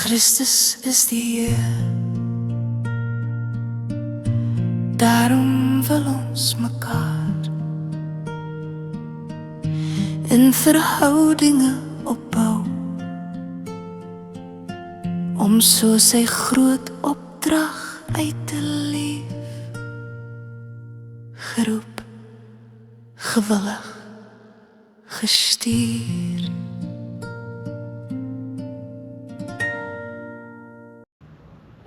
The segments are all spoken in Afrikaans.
Christus is die Heer. Daarom wil ons mekaar in verhoudinge opbou, om so sy groot opdrag uit te leef, geroep, gewillig, gestuur.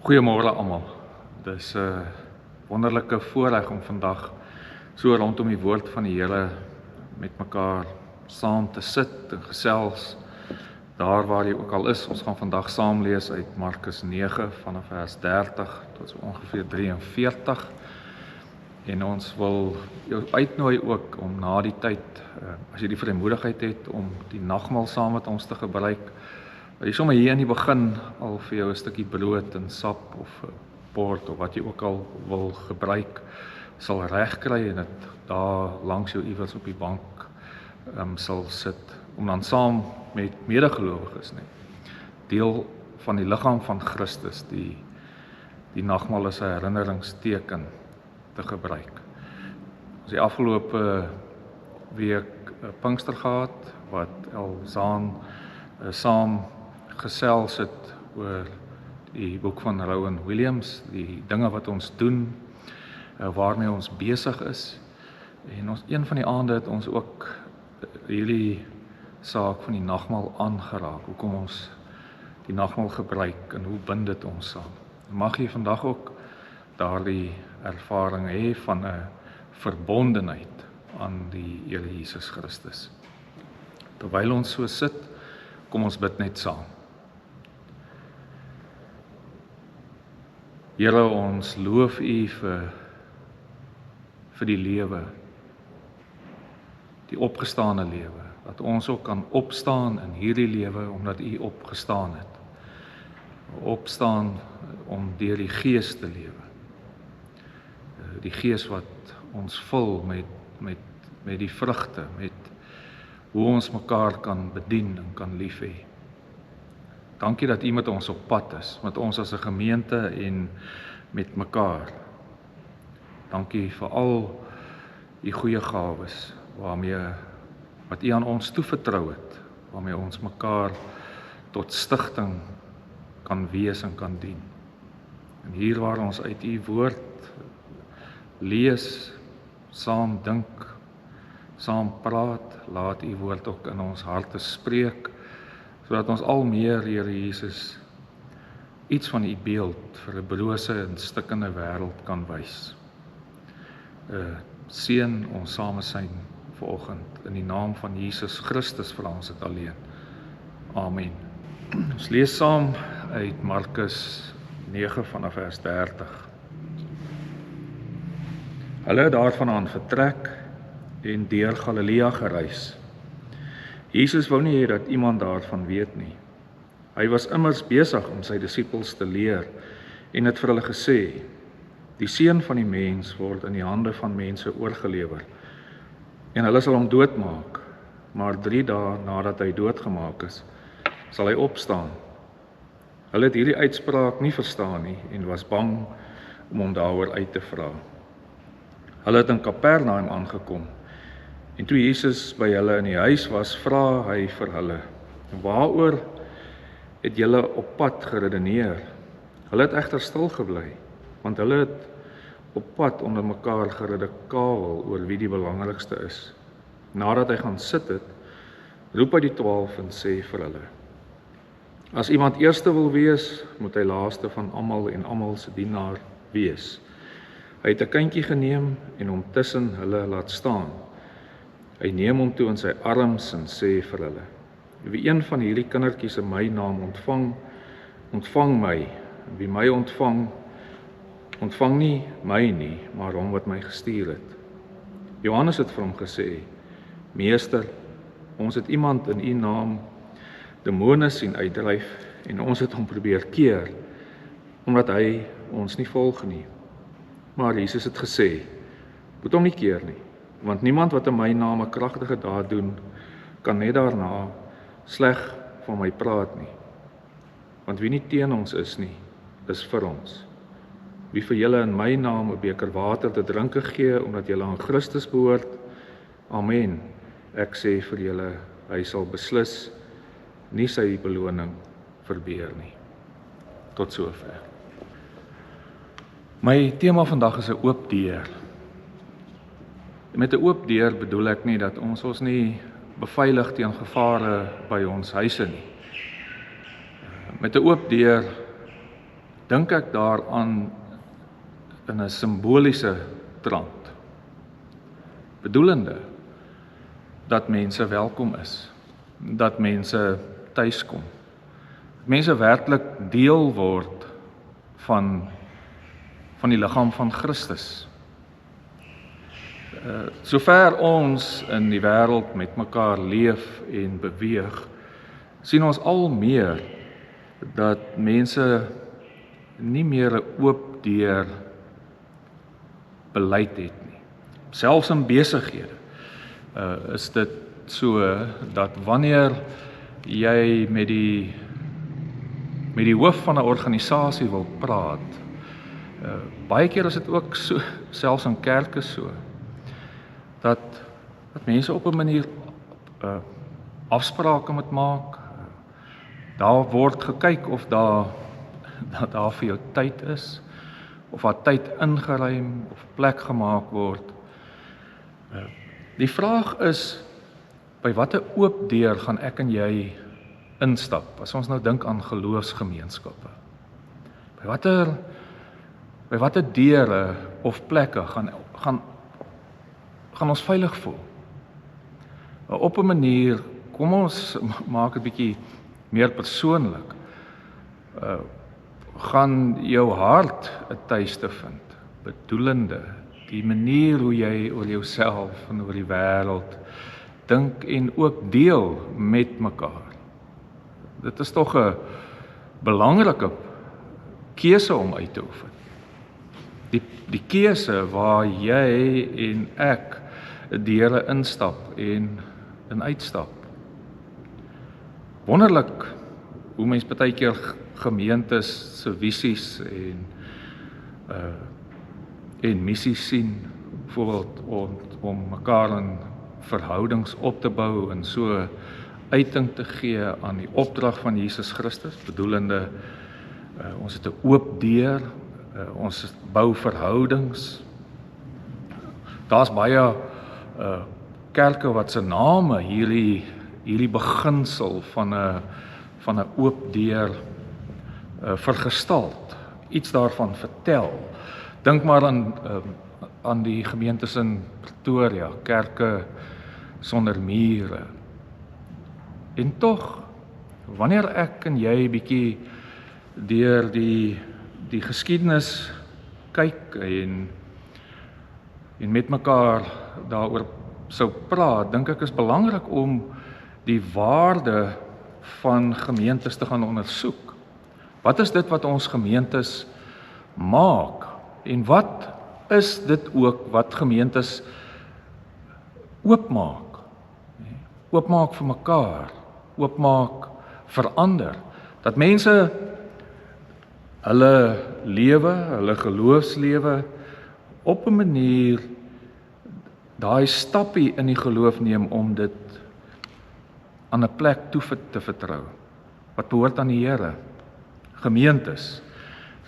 Goeiemôre almal. Dis 'n wonderlike voorreg om vandag so rondom die woord van die Here met mekaar saam te sit en gesels. Daar waar jy ook al is, ons gaan vandag saam lees uit Markus 9 vanaf vers 30 tot so ongeveer 43. En ons wil jou uitnooi ook om na die tyd, as jy die vrymoedigheid het om die nagmaal saam met ons te gebruik, dat jy sommer hier in die begin al vir jou 'n stukkie brood en sap of bord of wat jy ook al wil gebruik, sal regkry en dit daar langs jou iewers op die bank sal sit, om dan saam met medegelowiges deel van die liggaam van Christus, die nagmaal as 'n herinneringsteken te gebruik. Ons het afgelope week Pinkster gehad, wat Elzaan saam gesels het oor die boek van Rowan Williams, die dinge wat ons doen, waarmee ons besig is. En een van die aande het ons ook hierdie saak van die nagmaal aangeraak, hoekom ons die nagmaal gebruik en hoe bind dit ons saam. Mag jy vandag ook daardie ervaring hê van 'n verbondenheid aan die Here Jesus Christus. Terwyl ons so sit, kom ons bid net saam. Here, ons loof U vir die lewe, die opgestane lewe, dat ons ook kan opstaan in hierdie lewe omdat U opgestaan het. Opstaan om deur die Gees te lewe. Die Gees wat ons vul met die vrugte, met hoe ons mekaar kan bedien en kan lief hê. Dankie dat U met ons op pad is, met ons as 'n gemeente en met mekaar. Dankie vir al die goeie gawes wat U aan ons toevertrou het, waarmee ons mekaar tot stigting kan wees en kan dien. En hier waar ons uit U woord lees, saam dink, saam praat, laat U woord ook in ons harte spreek, sodat ons al meer, Here Jesus, iets van U beeld vir 'n brose en stikkende wêreld kan wys. Seën ons samesyn vanoggend in die naam van Jesus Christus vra ons dit alleen. Amen. Ons lees saam uit Markus 9 vanaf vers 30. Hulle het daarvandaan vertrek en deur Galilea gereis. Jesus wou nie hê dat iemand daarvan weet nie. Hy was immers besig om sy disippels te leer en het vir hulle gesê: Die seun van die mens word in die hande van mense oorgelewer en hulle sal hom doodmaak, maar 3 dae nadat hy doodgemaak is, sal hy opstaan. Hulle het hierdie uitspraak nie verstaan nie en was bang om hom daaroor uit te vra. Hulle het in Kapernaum aangekom. En toe Jesus by hulle in die huis was, vra hy vir hulle: Waaroor het julle op pad geredeneer? Hulle het egter stil gebly, want hulle het op pad onder mekaar geredekawel oor wie die belangrikste is. Nadat hy gaan sit het, roep hy die 12 en sê vir hulle: As iemand eerste wil wees, moet hy laaste van almal en almal se dienaar wees. Hy het 'n kindjie geneem en hom tussen hulle laat staan. Hy neem hom toe in sy arms en sê vir hulle: Wie een van hierdie kindertjies in my naam ontvang, ontvang my. En wie my ontvang, ontvang nie my nie, maar hom wat my gestuur het. Johannes het vir hom gesê: Meester, ons het iemand in U naam demone sien uitdryf en ons het hom probeer keer, omdat hy ons nie volg nie. Maar Jesus het gesê: Moet hom nie keer nie, want niemand wat in my naam 'n kragtige daad doen, kan net daarna sleg van my praat nie. Want wie nie teen ons is nie, is vir ons. Wie vir julle in my naam 'n beker water te drinke gee, omdat julle aan Christus behoort, amen. Ek sê vir julle, hy sal beslis nie sy beloning verbeur nie. Tot sover. My tema vandag is 'n oop deur. Met 'n oop deur bedoel ek nie dat ons nie beveilig teen gevare by ons huise nie. Met 'n oop deur dink ek daaraan in 'n simboliese trant, bedoelende dat mense welkom is, dat mense tuiskom, dat mense werklik deel word van die liggaam van Christus. Sover ons in die wêreld met mekaar leef en beweeg, sien ons al meer dat mense nie meer 'n oop deur beleid het nie. Selfs in besighede is dit so dat wanneer jy met die hoof van 'n organisasie wil praat, baie keer is dit ook so, selfs in kerke so, dat mense op 'n manier afsprake moet maak. Daar word gekyk of daar vir jou tyd is, of daar tyd ingeruim of plek gemaak word. Die vraag is, by watter oop deur gaan ek en jy instap, as ons nou dink aan geloofsgemeenskappe? By watter deure of plekke gaan ons veilig voel? Op 'n manier, kom ons maak dit bietjie meer persoonlik. Gaan jou hart 'n tuiste vind, bedoelende die manier hoe jy oor jouself en oor die wêreld dink en ook deel met mekaar. Dit is tog 'n belangrike keuse om uit te oefen. Die keuse waar jy en ek deure instap en uitstap. Wonderlik hoe mens baie keer gemeentes se visies en missies sien, byvoorbeeld om mekaar in verhoudings op te bou en so uiting te gee aan die opdrag van Jesus Christus, bedoelende ons het 'n oop deur, ons bou verhoudings. Daar's baie kerke wat se name hierdie beginsel van 'n oop deur vergestalt, iets daarvan vertel. Dink maar aan die gemeentes in Pretoria, kerke sonder mure. En tog, wanneer ek en jy bietjie deur die geskiedenis kyk en met mekaar daaroor sou praat, dink ek is belangrik om die waarde van gemeentes te gaan ondersoek. Wat is dit wat ons gemeentes maak? En wat is dit ook wat gemeentes oopmaak? Oopmaak vir mekaar, oopmaak vir ander. Dat mense hulle lewe, hulle geloofslewe op 'n manier daai stappie in die geloof neem om dit aan 'n plek toe te vertrou wat behoort aan die Here. Gemeentes.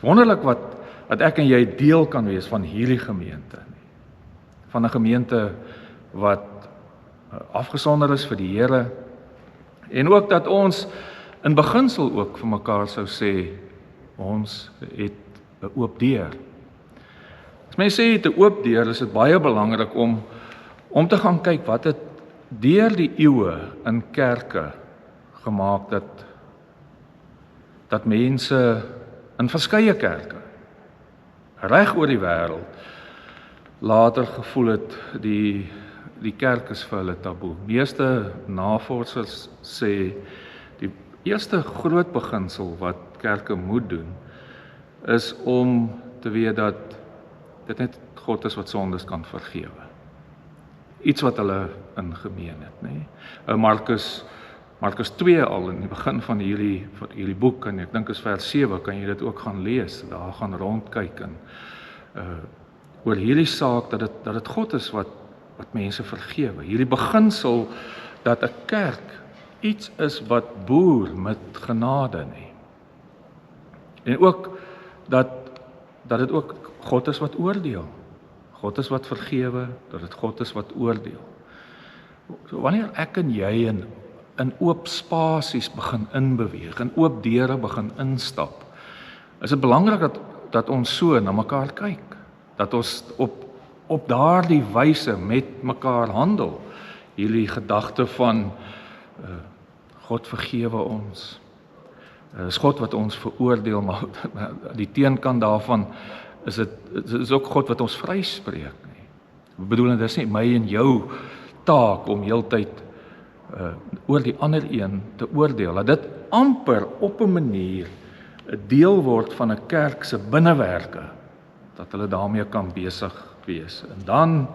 Wonderlik wat ek en jy deel kan wees van hierdie gemeente. Van 'n gemeente wat afgesonder is vir die Here, en ook dat ons in beginsel ook vir mekaar sou sê ons het 'n oop deur. As mens sê het 'n oop deur, is dit baie belangrik om te gaan kyk wat het deur die eeue in kerke gemaak dat mense in verskeie kerke reg oor die wêreld later gevoel het die kerk is vir hulle taboe. Meeste navorsers sê die eerste groot beginsel wat kerke moet doen is om te weet dat dit net God is wat sondes kan vergewe. Iets wat hulle in gemeen het, nê? Markus Markus 2 al in die begin van hierdie boek, en ek dink is vers 7, kan jy dit ook gaan lees, daar gaan rondkyk en oor hierdie saak dat dit God is wat mense vergewe. Hierdie beginsel dat 'n kerk iets is wat boer met genade nie. En ook dat dit ook God is wat oordeel. God is wat vergewe, dat dit God is wat oordeel. So wanneer ek en jy in oop spasies begin inbeweeg, in oop deure begin instap, is dit belangrik dat ons so na mekaar kyk, dat ons op daardie wyse met mekaar handel. Hierdie gedagte van God vergewe ons. Is God wat ons veroordeel, maar die teenkant daarvan is ook God wat ons vryspreek. Ek bedoel, dit is nie my en jou taak om heeltyd oor die ander een te oordeel. Dat dit amper op 'n manier 'n deel word van 'n kerk se binnewerke, dat hulle daarmee kan besig wees. En dan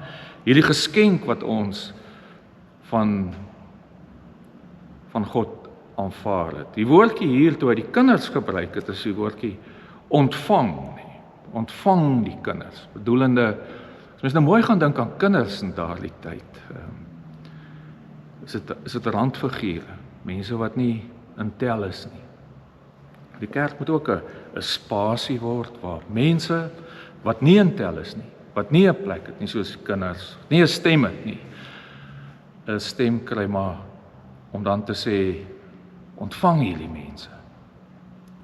hierdie geskenk wat ons van God aanvaar het. Die woordjie hier toe hy die kinders gebruik het, is die woordjie ontvang. Ontvang die kinders. Bedoelende, as mens nou mooi gaan dink aan kinders in daardie tyd, is dit randfigure, mense wat nie in tel is nie. Die kerk moet ook 'n spasie word waar mense wat nie in tel is nie, wat nie 'n plek het nie, soos kinders, nie 'n stem het nie, 'n stem kry, maar om dan te sê, ontvang hierdie mense.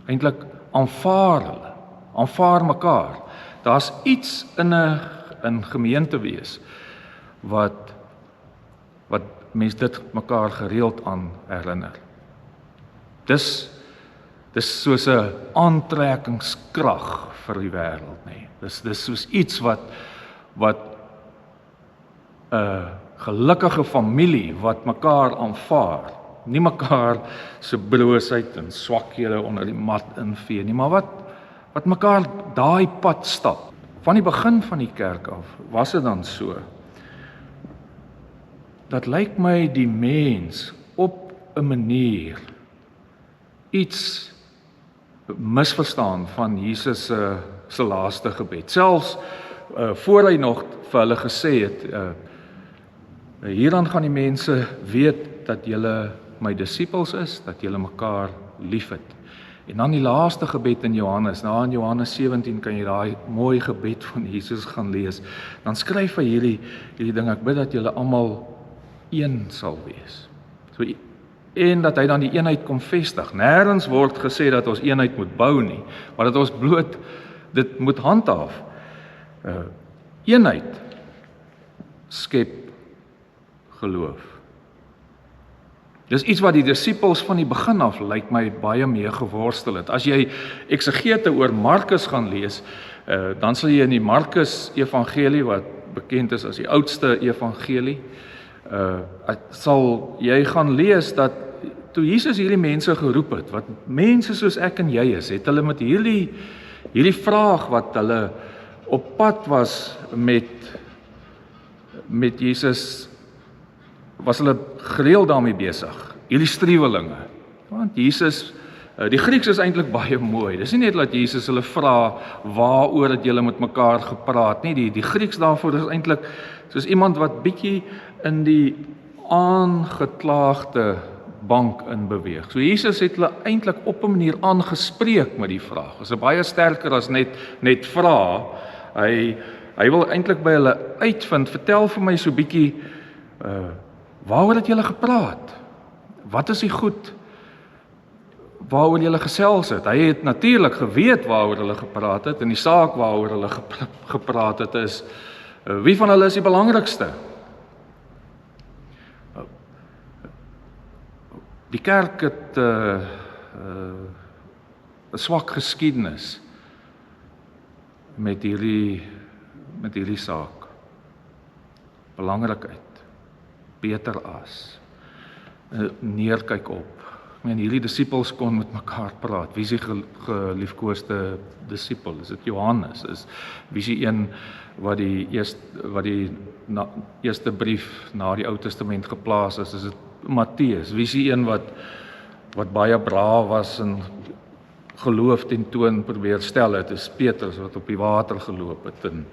Eintlik aanvaar hulle, aanvaar mekaar. Daar's iets in gemeente wees wat mense dit mekaar gereeld aan herinner. Dis soos 'n aantrekkingskrag vir die wêreld, nee. Dis soos iets wat 'n gelukkige familie wat mekaar aanvaar, nie mekaar se broosheid en swakhede onder die mat invee nie, maar wat mekaar daai pad stap. Van die begin van die kerk af was dit dan so. Dat lyk my die mens op 'n manier iets misverstaan van Jesus se laaste gebed. Selfs voor hy nog vir hulle gesê het, hieraan gaan die mense weet dat julle my disippels is, dat julle mekaar liefhet. En dan die laaste gebed in Johannes, na in Johannes 17 kan jy daai mooi gebed van Jesus gaan lees. Dan skryf hy hierdie ding, ek bid dat julle almal een sal wees. So, en dat hy dan die eenheid kom vestig. Nêrens word gesê dat ons eenheid moet bou nie, maar dat ons bloot dit moet handhaaf. Eenheid skep geloof. Dis iets wat die disippels van die begin af lyk my baie mee geworstel het. As jy eksegete oor Markus gaan lees, dan sal jy in die Markus evangelie, wat bekend is as die oudste evangelie, sal jy gaan lees dat toe Jesus hierdie mense geroep het, wat mense soos ek en jy is, het hulle met hierdie vraag wat hulle op pad was met Jesus, was hulle gereeld daarmee besig, hierdie struwelinge. Want Jesus, die Grieks is eintlik baie mooi. Dis nie net dat Jesus hulle vra waaroor het julle met mekaar gepraat nie. Die Grieks daarvoor is eintlik soos iemand wat bietjie in die aangeklaagde bank in beweeg. So Jesus het hulle eintlik op 'n manier aangespreek met die vraag. Dit is baie sterker as net vra. Hy wil eintlik by hulle uitvind, vertel vir my so bietjie, waaroor het julle gepraat? Wat is die goed waaroor julle gesels het? Hy het natuurlik geweet waaroor hulle gepraat het, en die saak waaroor hulle gepraat het is, wie van hulle is die belangrikste? Die kerk het 'n swak geskiedenis met hierdie saak. Belangrikheid, beter as, neerkyk op. Ek meen, hierdie disippels kon met mekaar praat. Wie is die geliefkoeste disipel? Is dit Johannes? Wie is die een wat die eerste brief na die Ou Testament geplaas is? Is dit Matteus? Wie is die een wat baie braaf was en geloof tentoon probeer stel het? Is Petrus wat op die water geloop het. En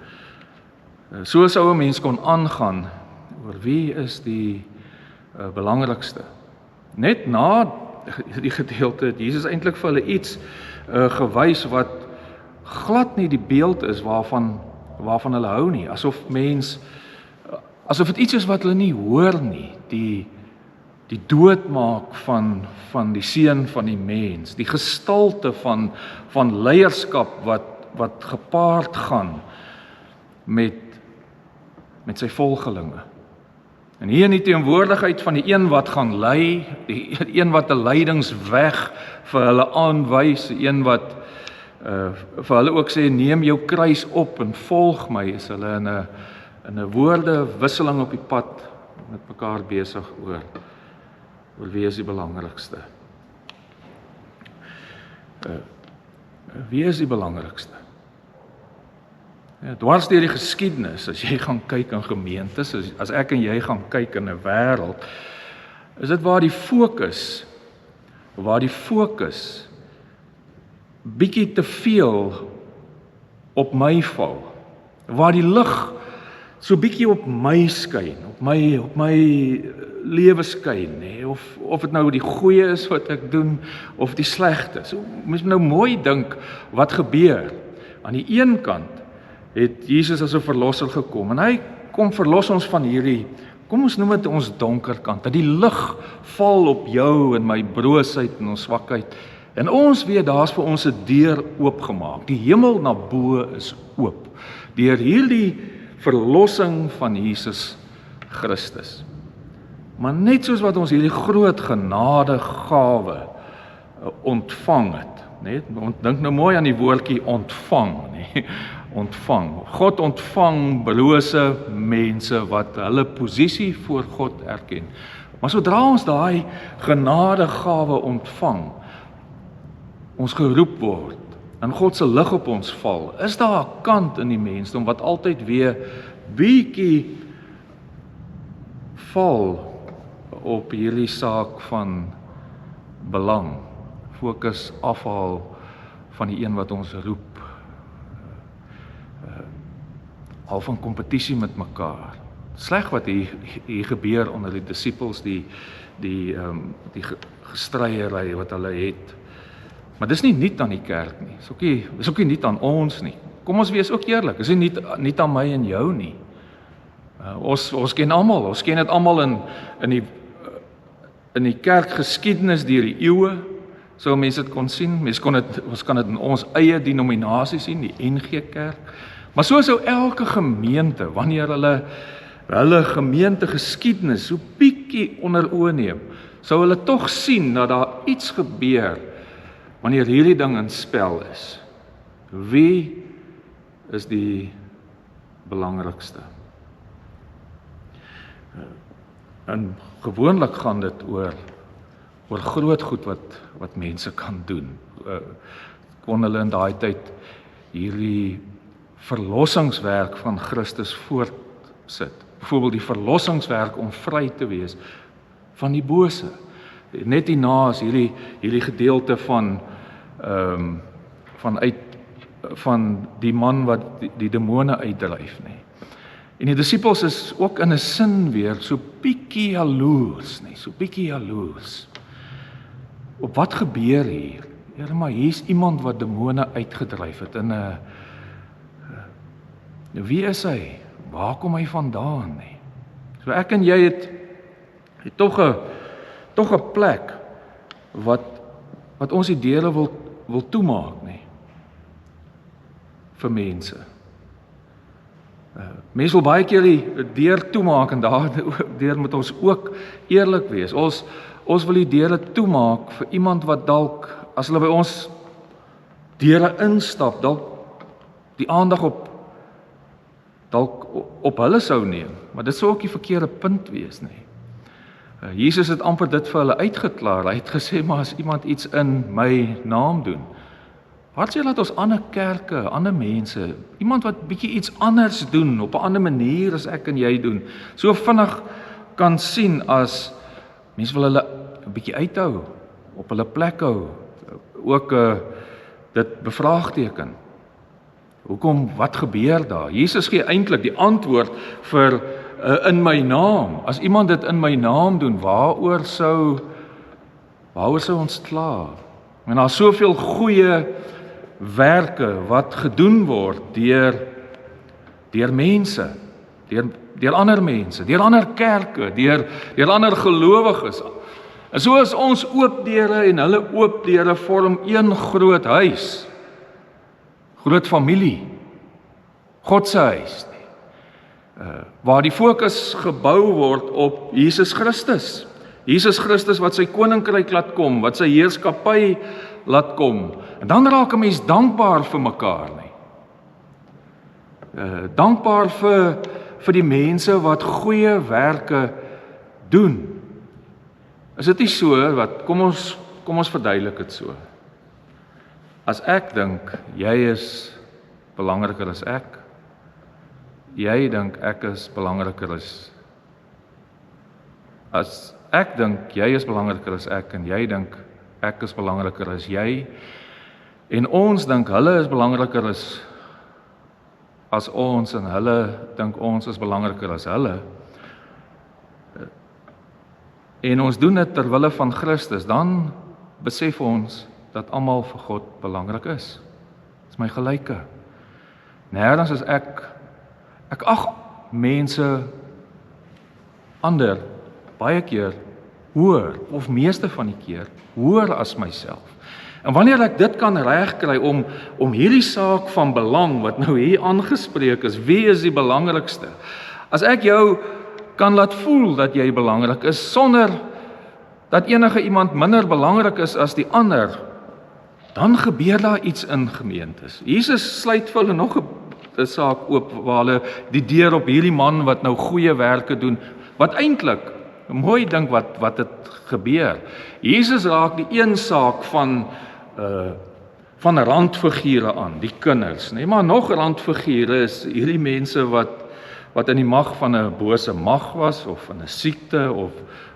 so sou 'n mens kon aangaan oor wie is die belangrikste. Net na die gedeelte het Jesus eintlik vir hulle iets gewys wat glad nie die beeld is waarvan hulle hou nie. Asof dit iets is wat hulle nie hoor nie. Die doodmaak van die seun van die mens, die gestalte van leierskap wat gepaard gaan met sy volgelinge. En hier in die teenwoordigheid van die een wat gaan lei, die een wat 'n leidingsweg vir hulle aanwys, die een wat vir hulle ook sê, neem jou kruis op en volg my, is hulle in 'n woordewisseling op die pad met mekaar besig oor wie is die belangrikste. Wie is die belangrikste? Ja, dwars deur die geskiedenis, as jy gaan kyk in gemeentes, as ek en jy gaan kyk in 'n wêreld, is dit waar die fokus bietjie te veel op my val, waar die lig so bietjie op my skyn, op my lewe skyn, nê, of dit nou die goeie is wat ek doen of die slegte. So mens moet nou mooi dink wat gebeur. Aan die een kant het Jesus as 'n verlosser gekom en hy kom verlos ons van hierdie, kom ons noem dit ons donker kant, dat die lig val op jou en my broosheid en ons swakheid. En ons weet daar's vir ons 'n deur oopgemaak. Die hemel na bo is oop deur hierdie verlossing van Jesus Christus. Maar net soos wat ons hierdie groot genadegawe ontvang het, net dink nou mooi aan die woordjie ontvang, nê? Ontvang. God ontvang brose mense wat hulle posisie voor God erken. Maar sodra ons daai genadegawe ontvang, ons geroep word en God se lig op ons val, is daar 'n kant in die mensdom wat altyd weer bietjie val op hierdie saak van belang, fokus afhaal van die een wat ons roep, al van kompetisie met mekaar. Sleg wat hier gebeur onder die disippels, die gestryery wat hulle het. Maar dis nie nuut aan die kerk nie. Dis ook nie nuut aan ons nie. Kom ons wees ook eerlik, dis nie nuut aan my en jou nie. Ons ken almal, ons ken dit almal in die kerkgeskiedenis deur die eeue. So mense dit kon sien. Ons kan dit in ons eie denominasie sien, die NG Kerk. Maar so sou elke gemeente, wanneer hulle gemeentegeskiedenis so bietjie onder oë neem, sou hulle tog sien dat daar iets gebeur wanneer hierdie ding in spel is. Wie is die belangrikste? En gewoonlik gaan dit oor groot goed wat mense kan doen. Kon hulle in daai tyd hierdie verlossingswerk van Christus voortsit. Byvoorbeeld die verlossingswerk om vry te wees van die bose. Net hierna is hierdie gedeelte van die man wat die demone uitdryf, nê. En die disippels is ook in 'n sin weer so bietjie jaloers, nê, so bietjie jaloers. Op wat gebeur hier? Here, maar hier's iemand wat demone uitgedryf het in 'n wie is hy? Waar kom hy vandaan, nê? So ek en jy het tog 'n plek wat ons die deure wil toemaak, nê, vir mense. Mense wil baie keer die deur toemaak en daardeur moet ons ook eerlik wees. Ons wil die deure toemaak vir iemand wat dalk, as hulle by ons deure instap, dalk die aandag op hulle sou neem. Maar dit sou ook die verkeerde punt wees, nê. Jesus het amper dit vir hulle uitgeklaar. Hy het gesê, maar as iemand iets in my naam doen, wat sê laat ons ander kerke, ander mense, iemand wat bietjie iets anders doen, op 'n ander manier as ek en jy doen, so vinnig kan sien as Mense wil hulle 'n bietjie uithou, op hulle plek hou, ook dit bevraagteken. Hoekom, wat gebeur daar? Jesus gee eintlik die antwoord vir in my naam. As iemand dit in my naam doen, waaroor sou ons kla? En daar's soveel goeie werke wat gedoen word deur mense, deur ander mense, deur ander kerke, deur ander gelowiges. En so is ons oop deure en hulle oop deure vorm een groot huis. Groot familie. God se huis. Waar die fokus gebou word op Jesus Christus. Jesus Christus wat sy koninkryk laat kom, wat sy heerskappy laat kom. En dan raak 'n mens dankbaar vir mekaar, nie. Dankbaar vir die mense wat goeie werke doen. Is dit nie so wat kom ons verduidelik dit so. As ek dink jy is belangriker as ek, jy dink ek is belangriker as ek dink jy is belangriker as ek en jy dink ek is belangriker as jy en ons dink hulle is belangriker as ons en hulle dink ons is belangriker as hulle en ons doen dit ter wille van Christus, dan besef ons dat almal vir God belangrik is. Dis my gelyke. Nêrens as ek ag mense ander baie keer hoor of meeste van die keer hoor as myself. En wanneer ek dit kan regkry om hierdie saak van belang wat nou hier aangespreek is, wie is die belangrikste? As ek jou kan laat voel dat jy belangrik is sonder dat enige iemand minder belangrik is as die ander, dan gebeur daar iets in gemeentes. Jesus sluit vir hulle nog 'n saak oop waar hulle die deur op hierdie man wat nou goeie werke doen, wat eintlik mooi dink wat dit gebeur. Jesus raak die een saak van randfigure aan, die kinders, nee, maar nog randfigure is hierdie mense wat in die mag van 'n bose mag was of in 'n siekte of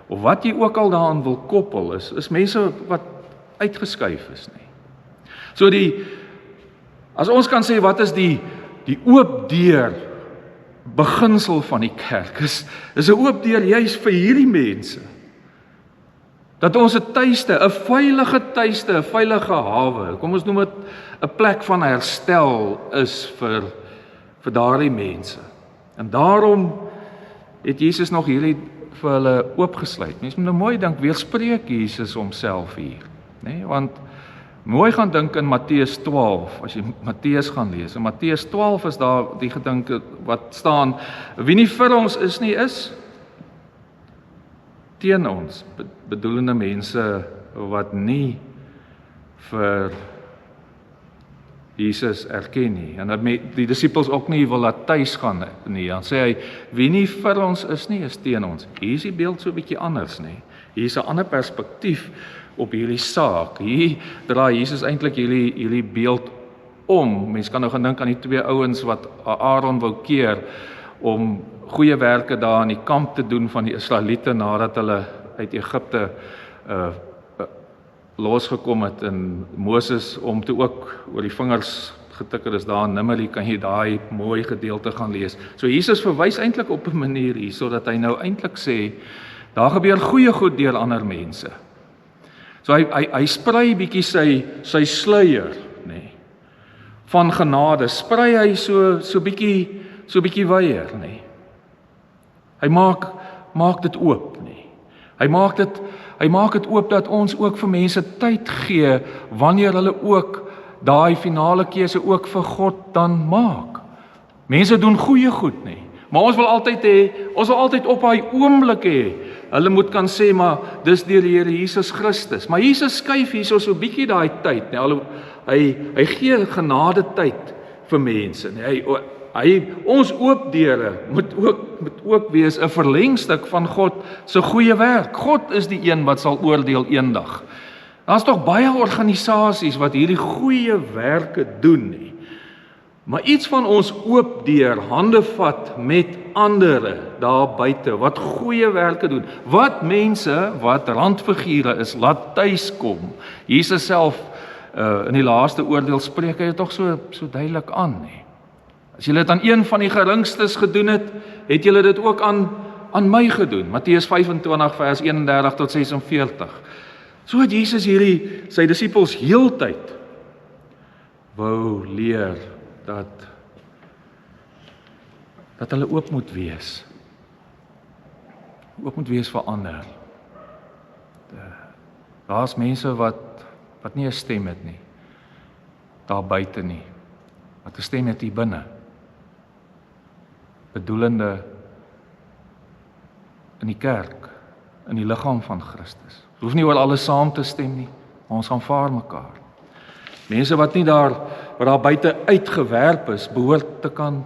wat jy ook al daaraan wil koppel is mense wat uitgeskuif is, nie. So as ons kan sê wat is die oop deur beginsel van die kerk is 'n oop deur juis vir hierdie mense. Dat ons 'n tuiste, 'n veilige tuiste, 'n veilige hawe, kom ons noem dit 'n plek van herstel is vir daardie mense. En daarom het Jesus nog hierdie vir hulle oopgesluit. Mense moet nou mooi dink, weerspreek Jesus homself hier, nê? Want mooi gaan dink in Matteus 12, as jy Matteus gaan lees. In Matteus 12 is daar die gedinke wat staan, wie nie vir ons is nie, is teen ons, bedoelende mense wat nie vir Jesus erken nie, en dat die disippels ook nie wil laat tuis gaan nie, dan sê hy, wie nie vir ons is nie, is teen ons. Hier is die beeld so 'n bietjie anders, nie. Hier is 'n ander perspektief op hierdie saak. Hier draai Jesus eintlik hierdie beeld om. Mense kan nou gaan dink aan die twee ouens wat Aaron wou keer om goeie werke daar in die kamp te doen van die Israeliete nadat hulle uit Egipte losgekom het en Moses om te ook oor die vingers getikker is daar in Numeri, kan jy daai mooi gedeelte gaan lees. So Jesus verwys eintlik op 'n manier hier sodat hy nou eintlik sê daar gebeur goeie goed deur ander mense. So hy sprei bietjie sy sluier, nê. Van genade sprei hy so bietjie wyer, nê. Hy maak dit oop, nê. Hy maak dit oop dat ons ook vir mense tyd gee wanneer hulle ook daai finale keuse ook vir God dan maak. Mense doen goeie goed, nê. Maar ons wil altyd op daai oomblik hê. Hulle moet kan sê maar dis deur die Here Jesus Christus. Maar Jesus skuif hierso so 'n bietjie daai tyd, nê. Hy gee genade tyd vir mense, nê. Ons oop deure moet ook wees 'n verlengstuk van God se goeie werk. God is die een wat sal oordeel eendag. Daar's tog baie organisasies wat hierdie goeie werke doen, nie. Maar iets van ons oop deur, hande vat met ander daar buite wat goeie werke doen, wat mense wat randfigure is laat tuiskom. Jesus self in die laaste oordeel spreek hy dit tog so duidelik aan, nie. As julle dit aan een van die geringstes gedoen het, het julle dit ook aan my gedoen. Matteus 25 vers 31 tot 46. So het Jesus sy disippels heeltyd wou leer dat hulle oop moet wees. Oop moet wees vir ander. Daar's mense wat nie 'n stem het nie. Daar buite nie. Wat 'n stem het hier binne. Bedoelende in die kerk, in die liggaam van Christus. Ons hoef nie oor alles saam te stem nie, maar ons aanvaar mekaar. Mense wat daar buite uitgewerp is, behoort te kan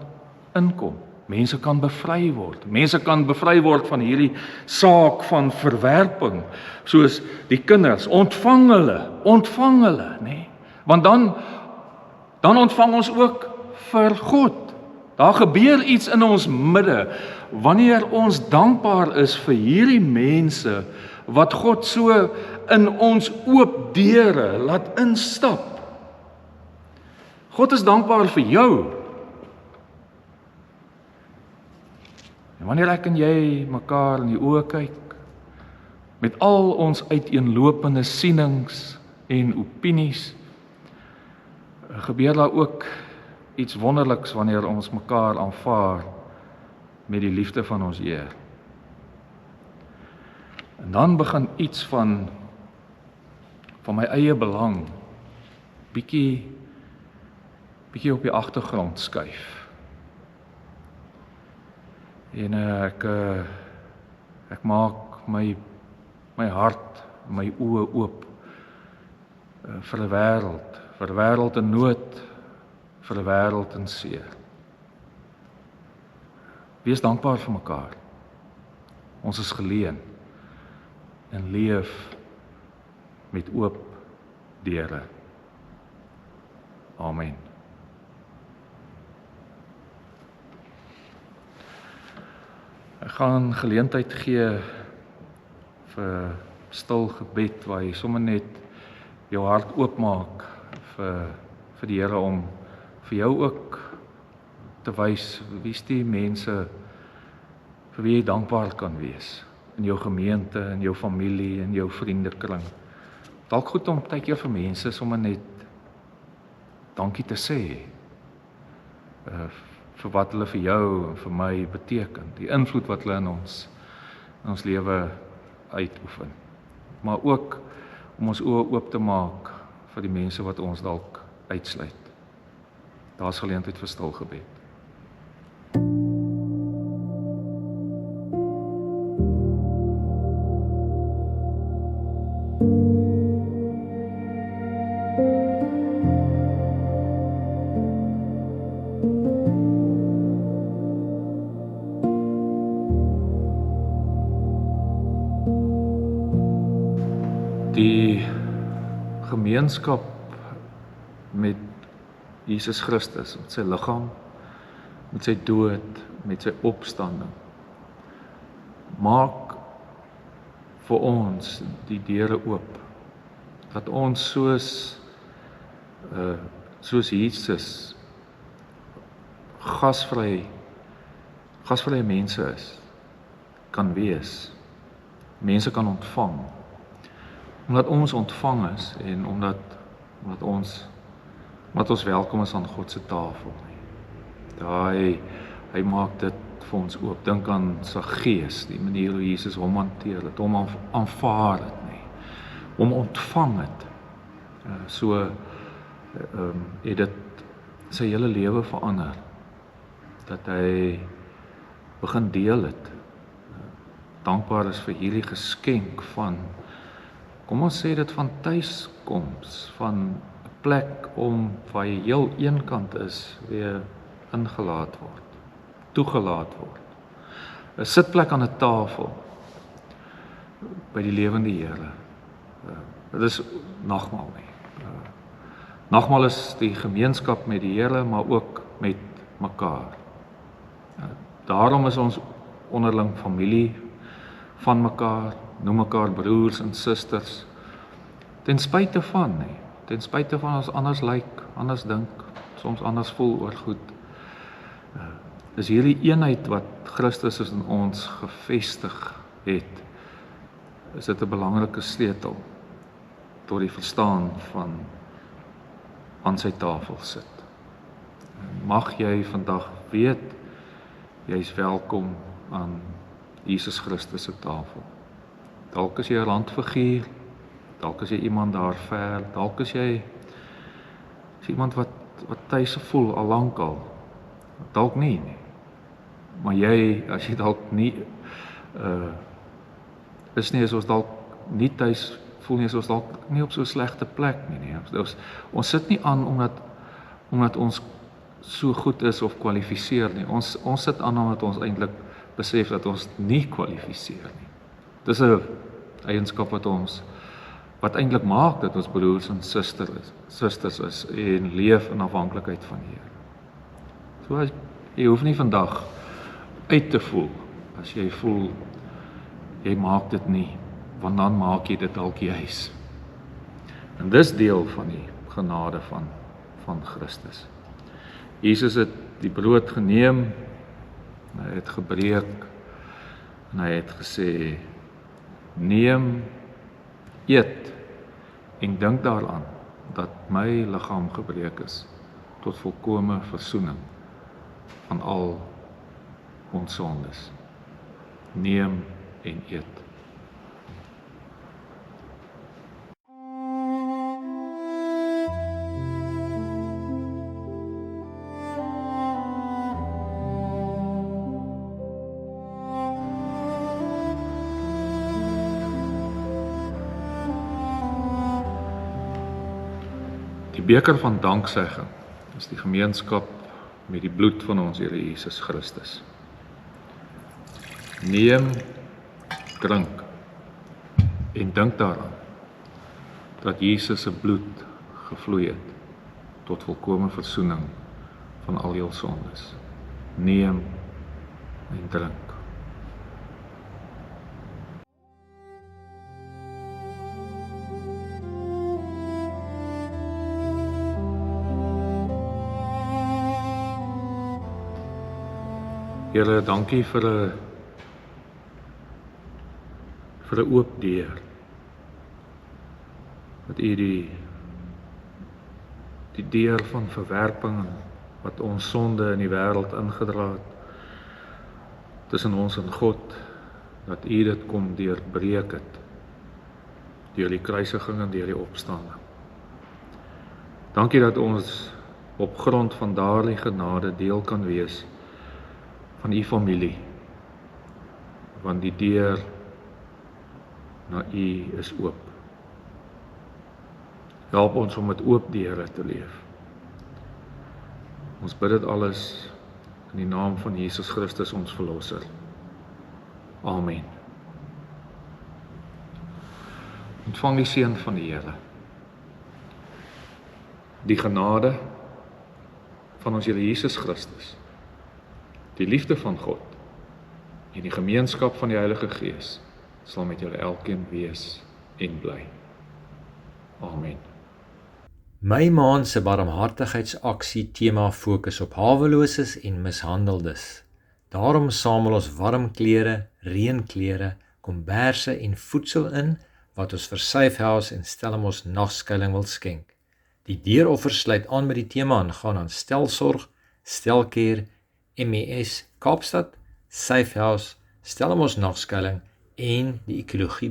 inkom. Mense kan bevry word. Mense kan bevry word van hierdie saak van verwerping, soos die kinders. Ontvang hulle, nê? Want dan ontvang ons ook vir God. Daar gebeur iets in ons midde wanneer ons dankbaar is vir hierdie mense wat God so in ons oop deure laat instap. God is dankbaar vir jou. En wanneer ek en jy mekaar in die oë kyk, met al ons uiteenlopende sienings en opinies, gebeur daar ook iets wonderliks wanneer ons mekaar aanvaar met die liefde van ons Heer. En dan begin iets van my eie belang bietjie op die agtergrond skuif. En ek maak my hart, my oë oop vir 'n wêreld in nood, vir 'n wêreld in seer. Wees dankbaar vir mekaar. Ons is geleen en leef met oop deure. Amen. Ek gaan geleentheid gee vir stil gebed waar jy sommer net jou hart oopmaak vir die Here om vir jou ook te wys wie's die mense vir wie jy dankbaar kan wees in jou gemeente, in jou familie, in jou vriendekring. Dalk goed om partykeer vir mense sommer net dankie te sê vir wat hulle vir jou en vir my beteken, die invloed wat hulle in ons lewe uitoefen. Maar ook om ons oë oop te maak vir die mense wat ons dalk uitsluit. Daar's geleentheid vir stil gebed. Die gemeenskap met Jesus Christus, met sy liggaam, met sy dood, met sy opstanding, maak vir ons die deure oop, dat ons soos Jesus gasvrye mense is, kan wees, mense kan ontvang, omdat ons ontvang is en omdat ons welkom is aan God se tafel. Hy maak dit vir ons oop. Dink aan sy gees, die manier hoe Jesus hom hanteer het, hom aanvaar het, hom ontvang het. Het dit sy hele lewe verander, dat hy begin deel het. Dankbaar is vir hierdie geskenk van, kom ons sê dit van tuiskoms, van 'n plek waar jy heel eenkant is, weer ingelaat word, toegelaat word. 'n Sitplek aan 'n tafel by die lewende Here. Dit is nagmaal nie. Nagmaal is die gemeenskap met die Here, maar ook met mekaar. Daarom is ons onderling familie van mekaar, noem mekaar broers en susters, ten spyte van, ten spyte van ons anders lyk, anders dink, soms anders voel oor goed. Is hierdie eenheid wat Christus in ons gevestig het, is dit 'n belangrike sleutel tot die verstaan van aan sy tafel sit. Mag jy vandag weet, jy is welkom aan Jesus Christus se tafel. Dalk is jy 'n landfiguur, dalk is jy iemand daar ver, dalk is jy iemand wat tuis voel al lankal, dalk nie. Maar jy, as jy dalk nie is nie, is ons dalk nie tuis voel nie, is ons dalk nie op so 'n slegte plek nie. Ons sit nie aan omdat ons so goed is of kwalifiseer nie. Ons sit aan omdat ons eintlik besef dat ons nie kwalifiseer nie. Dis 'n eienskap wat eintlik maak dat ons broers en susters is en leef in afhanklikheid van die Here. So jy hoef nie vandag uit te voel as jy voel jy maak dit nie, want dan maak jy dit dalk juis. En dis deel van die genade van Christus. Jesus het die brood geneem, hy het gebreek en hy het gesê, neem, eet en dink daaraan dat my liggaam gebreek is tot volkome versoening van al ons sondes. Neem en eet. Die beker van danksegging is die gemeenskap met die bloed van ons Here Jesus Christus. Neem, drink en dink daaraan dat Jesus se bloed gevloei het tot volkome versoening van al jou sondes. Neem en drink. Here, dankie vir 'n oop deur. Dat U die deur van verwerping wat ons sonde in die wêreld ingedra het tussen ons en God, dat U dit kom deurbreek het deur die kruisiging en deur die opstanding. Dankie dat ons op grond van daardie genade deel kan wees van U familie, want die deur na U is oop. Help ons om met oop deure te leef. Ons bid dit alles in die naam van Jesus Christus ons Verlosser. Amen. Ontvang die seën van die Here. Die genade van ons Here Jesus Christus, die liefde van God en die gemeenskap van die Heilige Gees sal met julle elkeen wees en bly. Amen. My maand se barmhartigheidsaksie tema fokus op haweloses en mishandeldes. Daarom samel ons warm klere, reënklere, komberse en voedsel in wat ons vir Safehouse en Stellenbosch nagskuiling wil skenk. Die deuroffer sluit aan met die tema aangaan aan Stelsorg, Stelcare, MES Kaapstad, Safehouse, Stellenbosch nagskuiling en die ekologie